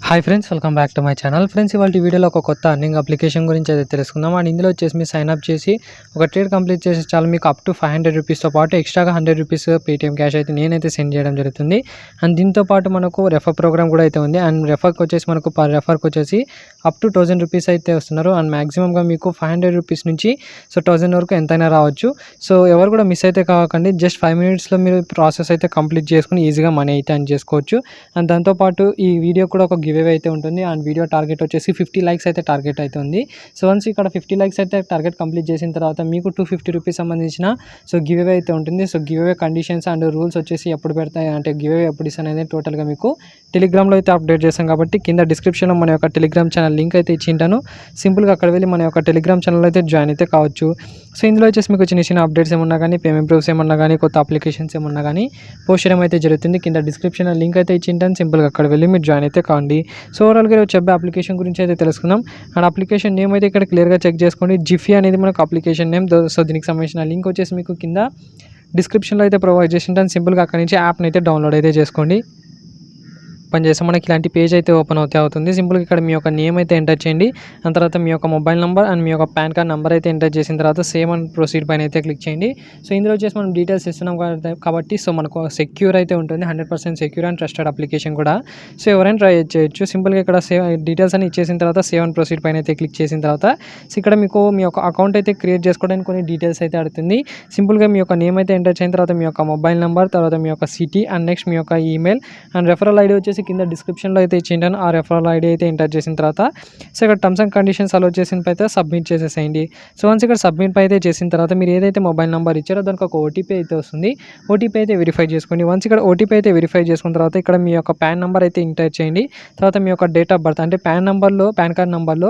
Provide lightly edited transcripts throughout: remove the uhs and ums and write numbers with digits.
Hi friends, welcome back to my channel. Friends, ఇవాళ వీడియోలో ఒక కొత్త అర్నింగ్ అప్లికేషన్ గురించి అయితే తెలుసుకుందాం. అండ్ ఇందులో వచ్చేసి మీరు సైన్ అప్ చేసి ఒక ట్రేడ్ కంప్లీట్ చేసి చాలు మీకు అప్ టు 500 రూపీస్తో పాటు ఎక్స్ట్రాగా 100 రూపీస్ పేటీఎం క్యాష్ అయితే నేనైతే సెండ్ చేయడం జరుగుతుంది. అండ్ దీంతో పాటు మనకు రెఫర్ ప్రోగ్రామ్ కూడా అయితే ఉంది. అండ్ రెఫర్కి వచ్చేసి మనకు పర్ రెఫర్కి వచ్చేసి అప్ టు 1000 రూపీస్ అయితే వస్తున్నారు. అండ్ మాక్సిమంగా మీకు 500 రూపీస్ నుంచి 1000 వరకు ఎంతైనా రావచ్చు. సో ఎవరు కూడా మిస్ అయితే కాకండి. జస్ట్ 5 మినిట్స్లో మీరు ప్రాసెస్ అయితే కంప్లీట్ చేసుకుని ఈజీగా మనీ అయితే అర్న్ చేసుకోవచ్చు. అండ్ దాంతోపాటు ఈ వీడియో కూడా ఒక గివ్ అవే అయితే ఉంటుంది. అండ్ వీడియో టార్గెట్ వచ్చేసి 50 లైక్స్ అయితే టార్గెట్ అయితే ఉంది. సో వన్స్ ఇక్కడ 50 లైక్స్ అయితే టార్గెట్ కంప్లీట్ చేసిన తర్వాత మీకు 250 రూపీస్ సంబంధించిన గివ్ అవే అయితే ఉంటుంది. So give away conditions and rules వచ్చేసి ఎప్పుడు పెడతాయి అంటే గివ్ అవే ఎప్పుడు ఇస్తాను అనేది టోటల్గా మీకు టెలిగ్రామ్లో అయితే అప్డేట్ చేస్తాం. కాబట్టి కింద డిస్క్రిప్షన్లో మన యొక్క టెలిగ్రామ్ ఛానల్ లింక్ అయితే ఇచ్చింటాను. సింపుల్గా అక్కడ వెళ్ళి మన యొక్క టెలిగ్రామ్ ఛానల్ అయితే జాయిన్ అయితే కావచ్చు. సో ఇందులో వచ్చేసి మీకు చిన్న చిన్న అప్డేట్స్ ఏమన్నా కానీ, పేమెంట్ ప్రూఫ్స్ ఏమన్నా కానీ, కొత్త అప్లికేషన్స్ ఏమన్నా కానీ పోస్ట్ చేయడం అయితే జరుగుతుంది. కింద డిస్క్రిప్షన్లో లింక్ అయితే ఇచ్చింటాను. సింపుల్గా అక్కడ వెళ్ళి మీరు జాయిన్ అయితే కాండి. సో ఓవరాల్గా చెప్పే అప్లికేషన్ గురించి అయితే తెలుసుకుందాం. అండ్ అప్లికేషన్ నేమ్ అయితే ఇక్కడ క్లియర్గా చెక్ చేసుకోండి. జిఫీ అనేది మనకు అప్లికేషన్ నేమ్. సో దీనికి సంబంధించిన లింక్ వచ్చేసి మీకు కింద డిస్క్రిప్షన్లో అయితే ప్రొవైడ్ చేసింటాను. సింపుల్గా అక్కడ నుంచి యాప్ని అయితే డౌన్లోడ్ అయితే చేసుకోండి. ఓపెన్ చేస్తే మనకి ఇలాంటి పేజ్ అయితే ఓపెన్ అవుతుంది. సింపుల్గా ఇక్కడ మీ యొక్క నేమ్ అయితే ఎంటర్ చేయండి. దాని తర్వాత మీ యొక్క మొబైల్ నెంబర్ అండ్ మీ యొక్క పాన్ కార్డ్ నెంబర్ అయితే ఎంటర్ చేసిన తర్వాత సేవ్ అండ్ ప్రొసీడ్ పైన అయితే క్లిక్ చేయండి. సో ఇందులో వచ్చేసి మనం డీటెయిల్స్ ఇస్తున్నాం కాబట్టి సో మనకు సెక్యూర్ అయితే ఉంటుంది. 100% సెక్యూర్ అండ్ ట్రస్టెడ్ అప్లికేషన్ కూడా. సో ఎవరైనా ట్రై చేయొచ్చు. సింపుల్గా ఇక్కడ సేవ్ డీటెయిల్స్ అని ఇచ్చేసిన తర్వాత సేవ్ అండ్ ప్రొసీడ్ పైన అయితే క్లిక్ చేసిన తర్వాత సో ఇక్కడ మీకు మీ యొక్క అకౌంట్ అయితే క్రియేట్ చేసుకోవడానికి కొన్ని డీటెయిల్స్ అయితే అడుగుతుంది. సింపుల్గా మీ యొక్క నేమ్ అయితే ఎంటర్ చేసిన తర్వాత మీ యొక్క మొబైల్ నెంబర్, తర్వాత మీ యొక్క సిటీ అండ్ నెక్స్ట్ మీ యొక్క ఈమెయిల్ అండ్ రెఫరల్ ఐడి వచ్చేసి కింద డిస్క్రిప్షన్లో అయితే ఇచ్చింటాను. ఆ రెఫరల్ ఐడి అయితే ఎంటర్ చేసిన తర్వాత సో ఇక్కడ టర్మ్స్ అండ్ కండిషన్స్ అలో చేసిన అయితే సబ్మిట్ చేసేసేయండి. సో వన్స్ ఇక్కడ సబ్మిట్ పై అయితే చేసిన తర్వాత మీరు ఏదైతే మొబైల్ నెంబర్ ఇచ్చారో దానికి ఒక ఓటీపీ అయితే వస్తుంది. ఓటీపీ అయితే వెరిఫై చేసుకోండి. వన్స్ ఇక్కడ ఓటీపీ అయితే వెరిఫై చేసుకున్న తర్వాత ఇక్కడ మీ యొక్క పాన్ నెంబర్ అయితే ఎంటర్ చేయండి. తర్వాత మీ యొక్క డేట్ ఆఫ్ బర్త్ అంటే పాన్ కార్డ్ నెంబర్లో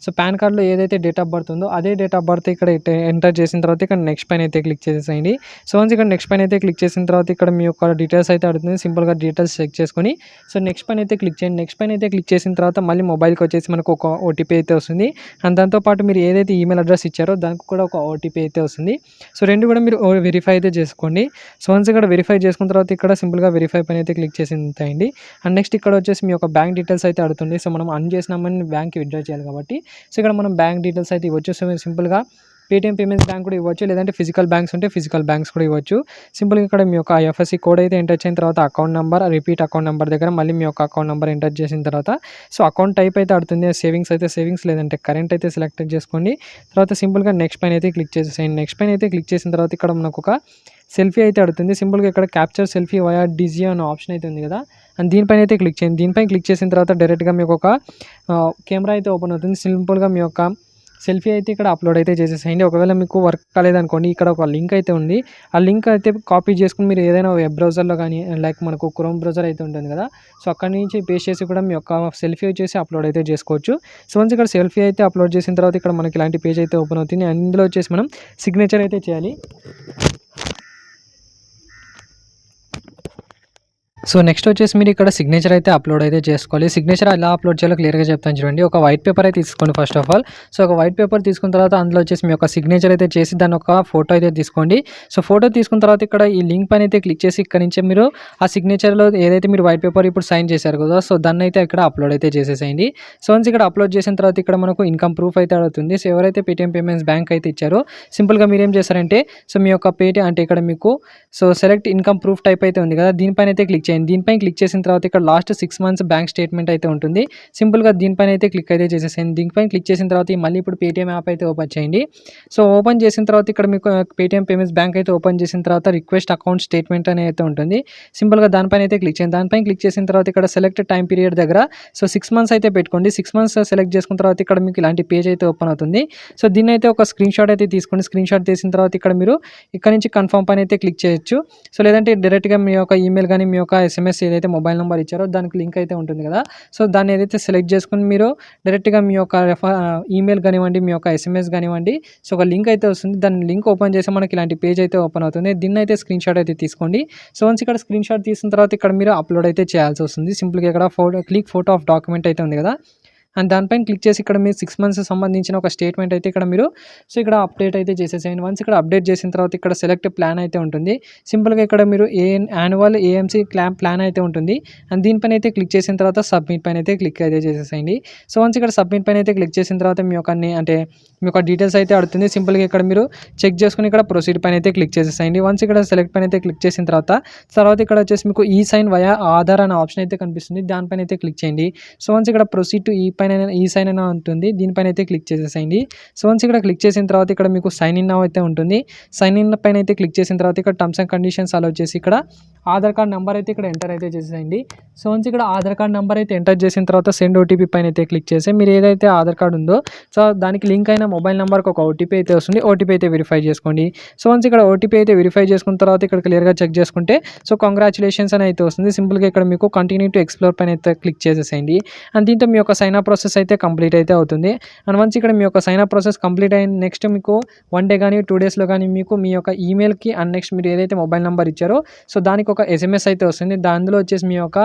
సో పాన్ కార్డ్లో ఏదైతే డేట్ ఆఫ్ బర్త్ ఉందో అదే డేట్ ఆఫ్ బర్త్ ఇక్కడ ఎంటర్ చేసిన తర్వాత ఇక్కడ నెక్స్ట్ పైన అయితే క్లిక్ చేసేసేయండి. సో వన్స్ ఇక్కడ నెక్స్ట్ పైన అయితే క్లిక్ చేసిన తర్వాత ఇక్కడ మీ యొక్క డీటెయిల్స్ అయితే అడుగుతుంది. సింపుల్గా డీటెయిల్స్ చెక్ చేసుకొని సో నెక్స్ట్ పైన అయితే క్లిక్ చేయండి. నెక్స్ట్ పైన అయితే క్లిక్ చేసిన తర్వాత మళ్ళీ మొబైల్కి వచ్చేసి మనకు ఒక ఓటీపీ అయితే వస్తుంది. అండ్ దాంతోపాటు మీరు ఏదైతే ఈమెయిల్ అడ్రస్ ఇచ్చారో దానికి కూడా ఒక ఓటీపీ అయితే వస్తుంది. సో రెండు కూడా మీరు వెరిఫై అయితే చేసుకోండి. సో వన్స్ ఇక్కడ వెరిఫై చేసుకున్న తర్వాత ఇక్కడ సింపుల్గా వెరిఫై పైన అయితే క్లిక్ చేసేయండి. అండ్ నెక్స్ట్ ఇక్కడ వచ్చేసి మీ యొక్క బ్యాంక్ డీటెయిల్స్ అయితే అడుగుతుంది. సో మనం అన్ చేసినామని బ్యాంక్కి విత్డ్రా చేయాలి కాబట్టి సో ఇక్కడ మనం బ్యాంక్ డీటెయిల్స్ అయితే ఇవ్వచ్చు. సో మీరు సింపుల్గా పేటీఎం పేమెంట్స్ బ్యాంక్ కూడా ఇవ్వచ్చు, లేదంటే ఫిజికల్ బ్యాంక్స్ ఉంటే ఫిజికల్ బ్యాంక్స్ కూడా ఇవ్వచ్చు. సింపుల్గా ఇక్కడ మీ యొక్క ఐఎఫ్ఎస్సి కోడ్ అయితే ఎంటర్ చేసిన తర్వాత account number, repeat account number దగ్గర మళ్ళీ మీ యొక్క అకౌంట్ నెంబర్ ఎంటర్ చేసిన తర్వాత సో అకౌంట్ టైప్ అయితే అడుగుతుంది. సేవింగ్స్ అయితే సేవింగ్స్, లేదంటే కరెంట్ అయితే సెలెక్ట్ చేసుకోండి. తర్వాత సింపుల్గా నెక్స్ట్ పైన అయితే క్లిక్ చేసేయండి. నెక్స్ట్ పైన అయితే క్లిక్ చేసిన తర్వాత ఇక్కడ మనకు ఒక సెల్ఫీ అయితే అడుగుతుంది. సింపుల్గా ఇక్కడ క్యాప్చర్ సెల్ఫీ వయా డిజీ అనే ఆప్షన్ అయితే ఉంది కదా, అండ్ దీనిపైన అయితే క్లిక్ చేయండి. దీనిపైన క్లిక్ చేసిన తర్వాత డైరెక్ట్గా మీకు ఒక కెమెరా అయితే ఓపెన్ అవుతుంది. సింపుల్గా మీ యొక్క సెల్ఫీ అయితే ఇక్కడ అప్లోడ్ అయితే చేసేసేయండి. ఒకవేళ మీకు వర్క్ కాలేదనుకోండి, ఇక్కడ ఒక లింక్ అయితే ఉంది. ఆ లింక్ అయితే కాపీ చేసుకుని మీరు ఏదైనా వెబ్ బ్రౌజర్లో కానీ లైక్ మనకు క్రోమ్ బ్రౌజర్ అయితే ఉంటుంది కదా, సో అక్కడి నుంచి పేస్ట్ చేసి కూడా మీ యొక్క సెల్ఫీ వచ్చేసి అప్లోడ్ అయితే చేసుకోవచ్చు. సో వన్స్ ఇక్కడ సెల్ఫీ అయితే అప్లోడ్ చేసిన తర్వాత ఇక్కడ మనకి ఇలాంటి పేజ్ అయితే ఓపెన్ అవుతుంది. అండ్ ఇందులో వచ్చేసి మనం సిగ్నేచర్ అయితే చేయాలి. సో నెక్స్ట్ వచ్చేసి మీరు ఇక్కడ సిగ్నేచర్ అయితే అప్లోడ్ అయితే చేసుకోవాలి. సిగ్నేచర్ ఎలా అప్లోడ్ చేయాలో క్లియర్గా చెప్తాను చూడండి. ఒక వైట్ పేపర్ అయితే తీసుకోండి ఫస్ట్ ఆఫ్ ఆల్. సో ఒక వైట్ పేపర్ తీసుకున్న తర్వాత అందులో వచ్చేసి మీ యొక్క సిగ్నేచర్ అయితే చేసి దాన్ని ఒక ఫోటో అయితే తీసుకోండి. సో ఫోటో తీసుకున్న తర్వాత ఇక్కడ ఈ లింక్ పైన అయితే క్లిక్ చేసి ఇక్కడ నుంచి మీరు ఆ సిగ్నేచర్లో ఏదైతే మీరు వైట్ పేపర్ ఇప్పుడు సైన్ చేశారు కదా, సో దాన్ని అయితే ఇక్కడ అప్లోడ్ అయితే చేసేసేయండి. సో వన్స్ ఇక్కడ అప్లోడ్ చేసిన తర్వాత ఇక్కడ మనకు ఇన్కమ్ ప్రూఫ్ అయితే అడుగుతుంది. సో ఎవరైతే పేటీఎం పేమెంట్స్ బ్యాంక్ అయితే ఇచ్చారో సింపుల్గా మీరు ఏం చేస్తారంటే సో మీ యొక్క పేటీఎం అంటే ఇక్కడ మీకు so select income proof type అయితే ఉంది కదా, దీనిపైన అయితే క్లిక్ చేయండి. దీనిపైన క్లిక్ చేసిన తర్వాత ఇక్కడ లాస్ట్ 6 months బ్యాంక్ స్టేట్మెంట్ అయితే ఉంటుంది. సింపుల్గా దీనిపైన అయితే క్లిక్ అయితే చేసేసేయండి. దీనిపైన క్లిక్ చేసిన తర్వాత మళ్ళీ ఇప్పుడు పేటీఎం యాప్ అయితే ఓపెన్ చేయండి. సో ఓపెన్ చేసిన తర్వాత ఇక్కడ మీకు పేటీఎం పేమెంట్స్ బ్యాంక్ అయితే ఓపెన్ చేసిన తర్వాత రిక్వెస్ట్ అకౌంట్ స్టేట్మెంట్ అనేది అయితే ఉంటుంది. సింపుల్గా దానిపైన అయితే క్లిక్ చేయండి. దానిపైన క్లిక్ చేసిన తర్వాత ఇక్కడ సెలెక్ట్ టైం పీరియడ్ దగ్గర సో 6 months అయితే పెట్టుకోండి. 6 months సెలెక్ట్ చేసుకున్న తర్వాత ఇక్కడ మీకు ఇలాంటి పేజ్ అయితే ఓపెన్ అవుతుంది. సో దీన్ని అయితే ఒక స్క్రీన్ షాట్ అయితే తీసుకోండి. స్క్రీన్ షాట్ తీసిన తర్వాత ఇక్కడ మీరు ఇక్కడ నుంచి కన్ఫర్మ్ పైన అయితే క్లిక్ చేయొచ్చు. సో లేదంటే డైరెక్ట్గా మీ యొక్క ఈమెయిల్ కానీ మీ యొక్క ఎస్ఎంఎస్ ఏదైతే మొబైల్ నెంబర్ ఇచ్చారో దానికి లింక్ అయితే ఉంటుంది కదా, సో దాన్ని ఏదైతే సెలెక్ట్ చేసుకుని మీరు డైరెక్ట్గా మీ యొక్క ఈమెయిల్ కానివ్వండి, మీ యొక్క ఎస్ఎంఎస్ కానివ్వండి, సో ఒక లింక్ అయితే వస్తుంది. దాన్ని లింక్ ఓపెన్ చేసి మనకి ఇలాంటి పేజ్ అయితే ఓపెన్ అవుతుంది. దీన్ని అయితే స్క్రీన్ షాట్ అయితే తీసుకోండి. సో వన్స్ ఇక్కడ స్క్రీన్ షాట్ తీసిన తర్వాత ఇక్కడ మీరు అప్లోడ్ అయితే చేయాల్సి వస్తుంది. సింపుల్గా ఇక్కడ క్లిక్ ఫోటో ఆఫ్ డాక్యుమెంట్ అయితే ఉంది కదా, అండ్ దానిపైన క్లిక్ చేసి ఇక్కడ మీరు 6 మంత్స్ సంబంధించిన ఒక స్టేట్మెంట్ అయితే ఇక్కడ మీరు సో ఇక్కడ అప్డేట్ అయితే చేసేసేయండి. వన్స్ ఇక్కడ అప్డేట్ చేసిన తర్వాత ఇక్కడ సెలెక్ట్ ప్లాన్ అయితే ఉంటుంది. సింపుల్గా ఇక్కడ మీరు యాన్యువల్ ఏఎంసీ ప్లాన్ అయితే ఉంటుంది. అండ్ దీనిపైన అయితే క్లిక్ చేసిన తర్వాత సబ్మిట్ పైన అయితే క్లిక్ అయితే చేసేసేయండి. సో వన్స్ ఇక్కడ సబ్మిట్ పైన అయితే క్లిక్ చేసిన తర్వాత మీ యొక్క అంటే మీ యొక్క డీటెయిల్స్ అయితే అడుగుతుంది. సింపుల్గా ఇక్కడ మీరు చెక్ చేసుకుని ఇక్కడ ప్రొసీడ్ పైన అయితే క్లిక్ చేసేసేయండి. వన్స్ ఇక్కడ సెలెక్ట్ పైన అయితే క్లిక్ చేసిన తర్వాత ఇక్కడ వచ్చేసి మీకు ఈ సైన్ వయా ఆధార్ అనే ఆప్షన్ అయితే కనిపిస్తుంది. దానిపైన అయితే క్లిక్ చేయండి. సో వన్స్ ఇక్కడ ప్రొసీడ్ టు ఈ సైన్ అయినా ఉంటుంది. దీనిపైన అయితే క్లిక్ చేసేసేయండి. సో వన్స్ ఇక్కడ క్లిక్ చేసిన తర్వాత ఇక్కడ మీకు సైన్ ఇన్ అయితే ఉంటుంది. సైన్ ఇన్ పైన అయితే క్లిక్ చేసిన తర్వాత ఇక్కడ టర్మ్స్ అండ్ కండిషన్స్ అలో చేసి ఇక్కడ ఆధార్ కార్డ్ నెంబర్ అయితే ఇక్కడ ఎంటర్ అయితే చేసేయండి. సో వన్స్ ఇక్కడ ఆధార్ కార్డ్ నెంబర్ అయితే ఎంటర్ చేసిన తర్వాత సెండ్ ఓటీపీ పైన అయితే క్లిక్ చేసి మీరు ఏదైతే ఆధార్ కార్డు ఉందో సో దానికి లింక్ అయిన మొబైల్ నెంబర్కి ఒక ఓటీపీ అయితే వస్తుంది. ఓటీపీ అయితే వెరిఫై చేసుకోండి. సో వన్స్ ఇక్కడ ఓటీపీ అయితే వెరిఫై చేసుకున్న తర్వాత ఇక్కడ క్లియర్గా చెక్ చేసుకుంటే సో కంగ్రాచులేషన్స్ అని అయితే వస్తుంది. సింపుల్గా ఇక్కడ మీకు కంటిన్యూ టు ఎక్స్ప్లోర్ పైన అయితే క్లిక్ చేసేసేయండి. అండ్ దీంతో మీ యొక్క సైన్ అప్ ప్రాసెస్ అయితే కంప్లీట్ అయితే అవుతుంది. అండ్ వన్స్ ఇక్కడ మీ యొక్క సైన్ అప్ ప్రాసెస్ కంప్లీట్ అయిన నెక్స్ట్ మీకు 1 డే కానీ 2 డేస్లో కానీ మీకు మీ యొక్క ఈమెయిల్కి అండ్ నెక్స్ట్ మీరు ఏదైతే మొబైల్ నెంబర్ ఇచ్చారో సో దానికి ఒక ఎస్ఎంఎస్ అయితే వస్తుంది. దానిలో వచ్చేసి మీ యొక్క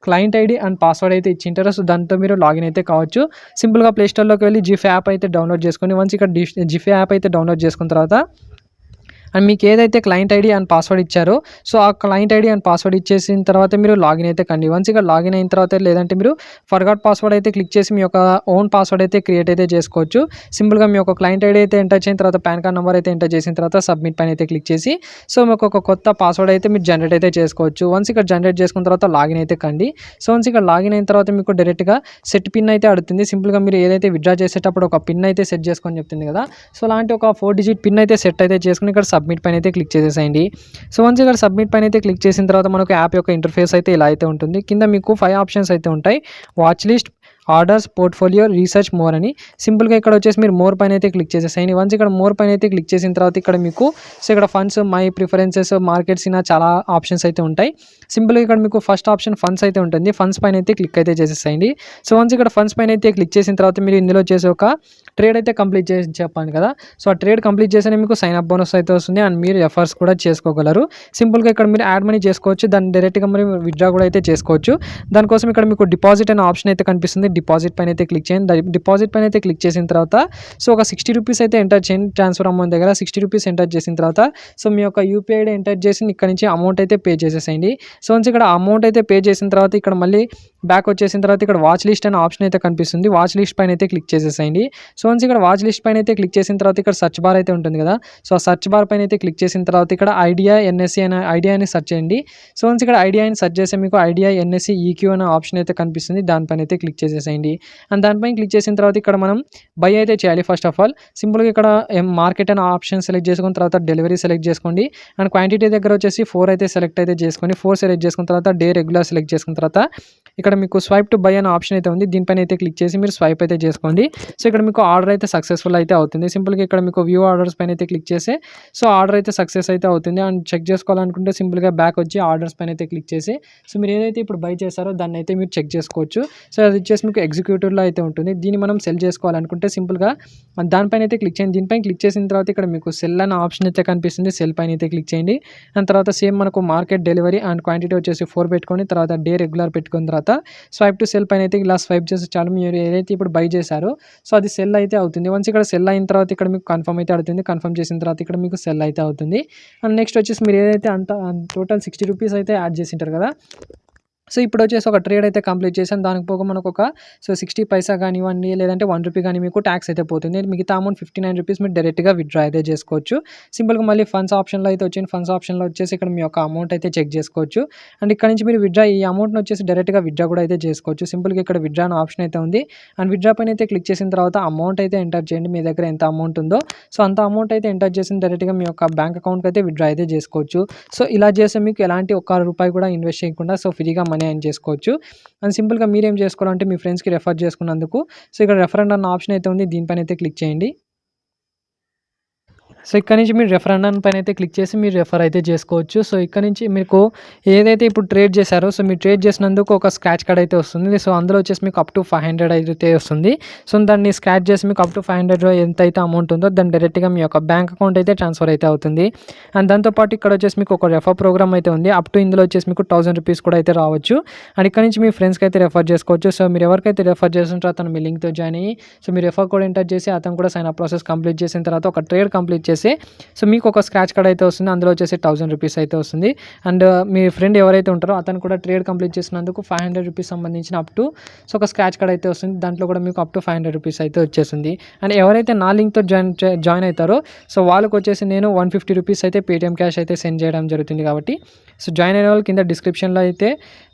క్లయింట్ ఐడి అండ్ పాస్వర్డ్ అయితే ఇచ్చింటారు. సో దాంతో మీరు లాగిన్ అయితే కావచ్చు. సింపుల్గా ప్లే స్టోర్లోకి వెళ్ళి జిఫ్ యాప్ అయితే డౌన్లోడ్ చేసుకొని వన్స్ ఇక్కడ జిఫ్ యాప్ అయితే డౌన్లోడ్ చేసుకున్న తర్వాత అండ్ మీకు ఏదైతే క్లయింట్ ఐడి అండ్ పాస్వర్డ్ ఇచ్చారో సో ఆ క్లయింట్ ఐడి అండ్ పాస్వర్డ్ ఇచ్చేసిన తర్వాత మీరు లాగిన్ అయితే కండి. వన్స్ ఇక్కడ లాగిన్ అయిన తర్వాత లేదంటే మీరు ఫర్గాట్ పాస్వర్డ్ అయితే క్లిక్ చేసి మీ యొక్క ఓన్ పాస్వర్డ్ అయితే క్రియేట్ అయితే చేసుకోవచ్చు. సింపుల్గా మీ యొక్క క్లయింట్ ఐడి అయితే ఎంటర్ చేసిన తర్వాత పాన్ కార్డ్ నెంబర్ అయితే ఎంటర్ చేసిన తర్వాత సబ్మిట్ పైన అయితే క్లిక్ చేసి సో మీకు ఒక కొత్త పాస్వర్డ్ అయితే మీరు జనరేట్ అయితే చేసుకోవచ్చు. వన్స్ ఇక్కడ జనరేట్ చేసుకున్న తర్వాత లాగిన్ అయితే కండి. సో వన్స్ ఇక్కడ లాగిన్ అయిన తర్వాత మీకు డైరెక్ట్గా సెట్ పిన్ అయితే అడుగుతుంది. సింపుల్గా మీరు ఏదైతే విత్డ్రా చేసేటప్పుడు ఒక పిన్ అయితే సెట్ చేసుకొని చెప్తుంది కదా సో అలాంటి ఒక 4 డిజిట్ పిన్ అయితే సెట్ అయితే చేసుకుని ఇక్కడ సబ్మిట్ పైన అయితే క్లిక్ చేసేసేయండి. సో వన్స్ ఇక్కడ సబ్మిట్ పైన అయితే క్లిక్ చేసిన తర్వాత మనకు యాప్ యొక్క ఇంటర్ఫేస్ అయితే ఇలా అయితే ఉంటుంది. కింద మీకు 5 ఆప్షన్స్ అయితే ఉంటాయి. Watch list, orders, portfolio, research, more అని. సింపుల్గా ఇక్కడ వచ్చేసి మీరు మోర్ పైన అయితే క్లిక్ చేసేసేయండి. వన్స్ ఇక్కడ మోర్ పైన అయితే క్లిక్ చేసిన తర్వాత ఇక్కడ మీకు సో ఇక్కడ ఫండ్స్, మై ప్రిఫరెన్సెస్, మార్కెట్స్ ఇలా చాలా ఆప్షన్స్ అయితే ఉంటాయి. సింపుల్గా ఇక్కడ మీకు ఫస్ట్ ఆప్షన్ ఫండ్స్ అయితే ఉంటుంది. ఫండ్స్ పైన అయితే క్లిక్ అయితే చేసేసేయండి. సో వన్స్ ఇక్కడ ఫండ్స్ పైన అయితే క్లిక్ చేసిన తర్వాత మీరు ఇందులో చేసే ఒక ట్రేడ్ అయితే కంప్లీట్ చేసి చెప్పాను కదా సో ఆ ట్రేడ్ కంప్లీట్ చేస్తేనే మీకు సైన్ అప్ బోనస్ అయితే వస్తుంది అండ్ మీరు ఎఫర్స్ కూడా చేసుకోగలరు. సింపుల్గా ఇక్కడ మీరు యాడ్ మనీ చేసుకోవచ్చు. దాన్ని డైరెక్ట్గా మరి విత్డ్రా కూడా అయితే చేసుకోవచ్చు. దానికోసం ఇక్కడ మీకు డిపాజిట్ అనే ఆప్షన్ అయితే కనిపిస్తుంది. డిపాజిట్ పైన అయితే క్లిక్ చేయండి. డిపాజిట్ పైన అయితే క్లిక్ చేసిన తర్వాత సో ఒక 60 రూపీస్ అయితే ఎంటర్ చేయండి. ట్రాన్స్ఫర్ అమౌంట్ దగ్గర 60 రూపీస్ ఎంటర్ చేసిన తర్వాత సో మీ యొక్క యూపీఐ ఐడి ఎంటర్ చేసి ఇక్కడ నుంచి అమౌంట్ అయితే పే చేసేసేయండి. సో వన్స్ ఇక్కడ అమౌంట్ అయితే పే చేసిన తర్వాత ఇక్కడ మళ్ళీ బ్యాక్ వచ్చేసిన తర్వాత ఇక్కడ వాచ్ లిస్ట్ అనే ఆప్షన్ అయితే కనిపిస్తుంది. వాచ్ లిస్ట్ పైన అయితే క్లిక్ చేసేసేయండి. సో వన్స్ ఇక్కడ వాచ్ లిస్ట్ పైన అయితే క్లిక్ చేసిన తర్వాత ఇక్కడ సర్చ్ బార్ అయితే ఉంటుంది కదా సో ఆ సర్చ్ బార్ పైన అయితే క్లిక్ చేసిన తర్వాత ఇక్కడ ఐడియా ఎన్ఎస్సి అనే ఐడియాని సెర్చ్ చేయండి. సో వన్స్ ఇక్కడ ఐడియాని సెర్చ్ చేస్తే మీకు ఐడియా ఎన్ఎస్సి ఈక్యూ అనే ఆప్షన్ అయితే కనిపిస్తుంది. దానిపైన అయితే క్లిక్ చేసేసేయండి. అండ్ దానిపైన క్లిక్ చేసిన తర్వాత ఇక్కడ మనం బై అయితే చేయాలి. ఫస్ట్ ఆఫ్ ఆల్ సింపుల్గా ఇక్కడ మార్కెట్ అనే ఆప్షన్ సెలెక్ట్ చేసుకున్న తర్వాత డెలివరీ సెలెక్ట్ చేసుకోండి. అండ్ క్వాంటిటీ దగ్గర వచ్చేసి 4 అయితే సెలెక్ట్ అయితే చేసుకోండి. 4 సెలెక్ట్ చేసుకున్న తర్వాత డే రెగ్యులర్ సెలెక్ట్ చేసుకున్న తర్వాత ఇక్కడ మీకు స్వైప్ టు బై అనే ఆప్షన్ అయితే ఉంది. దీనిపైన అయితే క్లిక్ చేసి మీరు స్వైప్ అయితే చేసుకోండి. సో ఇక్కడ మీకు ఆర్డర్ అయితే సక్సెస్ఫుల్ అయితే అవుతుంది. సింపుల్గా ఇక్కడ మీకు వ్యూ ఆర్డర్స్ పైన అయితే క్లిక్ చేసి సో ఆర్డర్ అయితే సక్సెస్ అయితే అవుతుంది. అండ్ చెక్ చేసుకోవాలనుకుంటే సింపుల్గా బ్యాక్ వచ్చి ఆర్డర్స్ పైన అయితే క్లిక్ చేసి సో మీరు ఏదైతే ఇప్పుడు బై చేశారో దాన్ని అయితే మీరు చెక్ చేసుకోవచ్చు. సో అది వచ్చేసి మీకు ఎగ్జిక్యూటివ్లో అయితే ఉంటుంది. దీన్ని మనం సెల్ చేసుకోవాలనుకుంటే సింపుల్గా దానిపైన అయితే క్లిక్ చేయండి. దీనిపైన క్లిక్ చేసిన తర్వాత ఇక్కడ మీకు సెల్ అనే ఆప్షన్ అయితే కనిపిస్తుంది. సెల్ పైన అయితే క్లిక్ చేయండి. అండ్ తర్వాత సేమ్ మనకు మార్కెట్ డెలివరీ అండ్ క్వాంటిటీ వచ్చేసి 4 పెట్టుకొని తర్వాత డే రెగ్యులర్ పెట్టుకున్న తర్వాత స్వైప్ టు సెల్ పైన అయితే ఇలా స్వైప్ చేసి చాలు మీరు ఏదైతే ఇప్పుడు బై చేశారో సో అది సెల్ అయితే అవుతుంది. వన్స్ ఇక్కడ సెల్ అయిన తర్వాత ఇక్కడ మీకు కన్ఫర్మ్ అయితే అవుతుంది. కన్ఫర్మ్ చేసిన తర్వాత ఇక్కడ మీకు సెల్ అయితే అవుతుంది. అండ్ నెక్స్ట్ వచ్చేసి మీరు ఏదైతే అంత టోటల్ 60 రూపీస్ అయితే యాడ్ చేసి ఉంటారు కదా సో ఇప్పుడు వచ్చేసి ఒక ట్రేడ్ అయితే కంప్లీట్ చేసాను. దానికి పోగా మనకు ఒక సో 60 పైసా కానివ్వండి లేదంటే 1 రూపీ కానీ మీకు ట్యాక్స్ అయితే పోతుంది. మిగతా అమౌంట్ 59 రూపీస్ మీరు డైరెక్ట్గా విత్డ్రా అయితే చేసుకోవచ్చు. సింపుల్గా మళ్ళీ ఫండ్స్ ఆప్షన్లో అయితే వచ్చింది. ఫండ్స్ ఆప్షన్లో వచ్చేసి ఇక్కడ మీ యొక్క అమౌంట్ అయితే చెక్ చేసుకోవచ్చు. అండ్ ఇక్కడ నుంచి మీరు విత్డ్రా ఈ అమౌంట్ని వచ్చేసి డైరెక్ట్గా విత్డ్రా కూడా అయితే చేసుకోవచ్చు. సింపుల్గా ఇక్కడ విత్డ్రా అనే ఆప్షన్ అయితే ఉంది. అండ్ విత్డ్రా పైన అయితే క్లిక్ చేసిన తర్వాత అమౌంట్ అయితే ఎంటర్ చేయండి. మీ దగ్గర ఎంత అమౌంట్ ఉందో సో అంత అమౌంట్ అయితే ఎంటర్ చేసిన డైరెక్ట్గా మీ యొక్క బ్యాంక్ అకౌంట్కి అయితే విత్డ్రా అయితే చేసుకోవచ్చు. సో ఇలా చేస్తే మీకు ఎలాంటి ఒక్క రూపాయి కూడా ఇన్వెస్ట్ చేయకుండా సో ఫ్రీగా మనీ ఎర్న్ చేసుకోవచ్చు. అండ్ సింపుల్గా మీరేం చేసుకోవాలంటే మీ ఫ్రెండ్స్కి రెఫర్ చేసుకున్నందుకు సో ఇక్కడ రెఫరెండ్ అన్న ఆప్షన్ అయితే ఉంది. దీనిపైన అయితే క్లిక్ చేయండి. సో ఇక్కడ నుంచి మీరు రెఫర్ అన్న పైన అయితే క్లిక్ చేసి మీరు రెఫర్ అయితే చేసుకోవచ్చు. సో ఇక్కడ నుంచి మీకు ఏదైతే ఇప్పుడు ట్రేడ్ చేశారో సో మీరు ట్రేడ్ చేసినందుకు ఒక స్క్రాచ్ కార్డ్ అయితే వస్తుంది. సో అందులో వచ్చేసి మీకు అప్ టు 500 అయితే వస్తుంది. సో దాన్ని స్క్రాచ్ చేసి మీకు అప్ టు 500 ఎంతైతే అమౌంట్ ఉందో దాన్ని డైరెక్ట్గా మీ యొక్క బ్యాంక్ అకౌంట్ అయితే ట్రాన్స్ఫర్ అయితే అవుతుంది. అండ్ దాంతోపాటు ఇక్కడ వచ్చేసి మీకు ఒక రెఫర్ ప్రోగ్రామ్ అయితే ఉంది. అప్ టు ఇందులో వచ్చేసి మీకు 1000 రూపీస్ కూడా అయితే రావచ్చు. అండ్ ఇక్కడ నుంచి మీ ఫ్రెండ్స్కి అయితే రెఫర్ చేసుకోవచ్చు. సో మీరు ఎవరికైతే రెఫర్ చేస్తుంటారో అతను మీ లింక్తో జాయిన్ అయ్యి సో మీ రెఫర్ కోడ్ ఎంటర్ చేసి అతను కూడా సైన్ అప్ ప్రాసెస్ కంప్లీట్ చేసిన తర్వాత ఒక ట్రేడ్ కంప్లీట్ చేసి సో మీకు ఒక స్క్రాచ్ కార్డ్ అయితే వస్తుంది. అందులో వచ్చేసి 1000 రూపీస్ అయితే వస్తుంది. అండ్ మీ ఫ్రెండ్ ఎవరైతే ఉంటారో అతను కూడా ట్రేడ్ కంప్లీట్ చేసినందుకు 500 రూపీస్ సంబంధించిన అప్ టు సో ఒక స్క్రాచ్ కార్డ్ అయితే వస్తుంది. దాంట్లో కూడా మీకు అప్ టు 500 రూపీస్ అయితే వచ్చేస్తుంది. అండ్ ఎవరైతే నా లింక్తో జాయిన్ అవుతారో సో వాళ్ళకి వచ్చేసి నేను 150 రూపీస్ అయితే పేటీఎం క్యాష్ అయితే సెండ్ చేయడం జరుగుతుంది. కాబట్టి సో జాయిన్ అయిన వాళ్ళు కింద డిస్క్రిప్షన్లో అయితే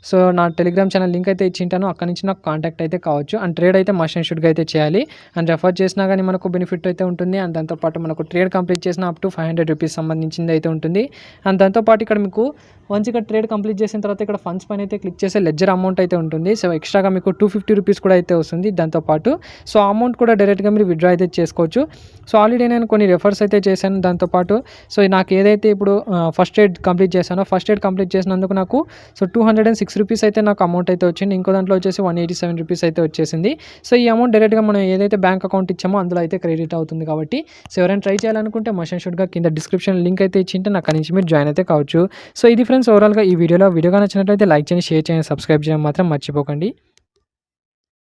సో నా టెలిగ్రామ్ ఛానల్ లింక్ అయితే ఇచ్చింటాను. అక్కడ నుంచి నాకు కాంటాక్ట్ అయితే కావచ్చు. అండ్ ట్రేడ్ అయితే మస్ట్ అండ్ షుడ్గా అయితే చేయాలి. అండ్ రెఫర్ చేసినా కానీ మనకు బెనిఫిట్ అయితే ఉంటుంది. అండ్ దాంతోపాటు మనకు ట్రేడ్ కంప్లీట్ చేసిన అప్ టు 500 రూపీస్ సంబంధించింది అయితే ఉంటుంది. అండ్ దాంతోపాటు ఇక్కడ మీకు వన్స్ ఇక్కడ ట్రేడ్ కంప్లీట్ చేసిన తర్వాత ఇక్కడ ఫండ్స్ పైన అయితే క్లిక్ చేసే లెడ్జర్ అమౌంట్ అయితే ఉంటుంది. సో ఎక్స్ట్రాగా మీకు 250 రూపీస్ కూడా అయితే వస్తుంది. దాంతోపాటు సో అమౌంట్ కూడా డైరెక్ట్గా మీరు విత్డ్రా అయితే చేసుకోవచ్చు. సో ఆల్రెడీ నేను కొన్ని రెఫర్స్ అయితే చేశాను. దాంతోపాటు సో నాకు ఏదైతే ఇప్పుడు ఫస్ట్ ఎయిడ్ కంప్లీట్ చేశానో ఫస్ట్ ఎయిడ్ కంప్లీట్ చేసినందుకు నాకు సో 206 రూపీస్ అయితే నాకు అమౌంట్ అయితే వచ్చింది. ఇంకో దాంట్లో వచ్చేసి 187 రూపీస్ అయితే వచ్చేసింది. సో ఈ అమౌంట్ డైరెక్ట్గా మనం ఏదైతే బ్యాంక్ అకౌంట్ ఇచ్చామో అందులో అయితే క్రెడిట్ అవుతుంది. కాబట్టి సో ఎవరైనా ట్రై చేయాలనుకుంటే మస్ట్ అండ్ షుడ్గా కింద డిస్క్రిప్షన్ లింక్ అయితే ఇచ్చింటే నాకు అక్కడి నుంచి మీరు జాయిన్ అయితే కావచ్చు. సో ఇది ఫ్రెండ్స్ ఓవరాల్గా ఈ వీడియో నచ్చినట్లయితే లైక్ చేయండి, షేర్ చేయండి, సబ్స్క్రైబ్ చేయడం మాత్రం మర్చిపోకండి.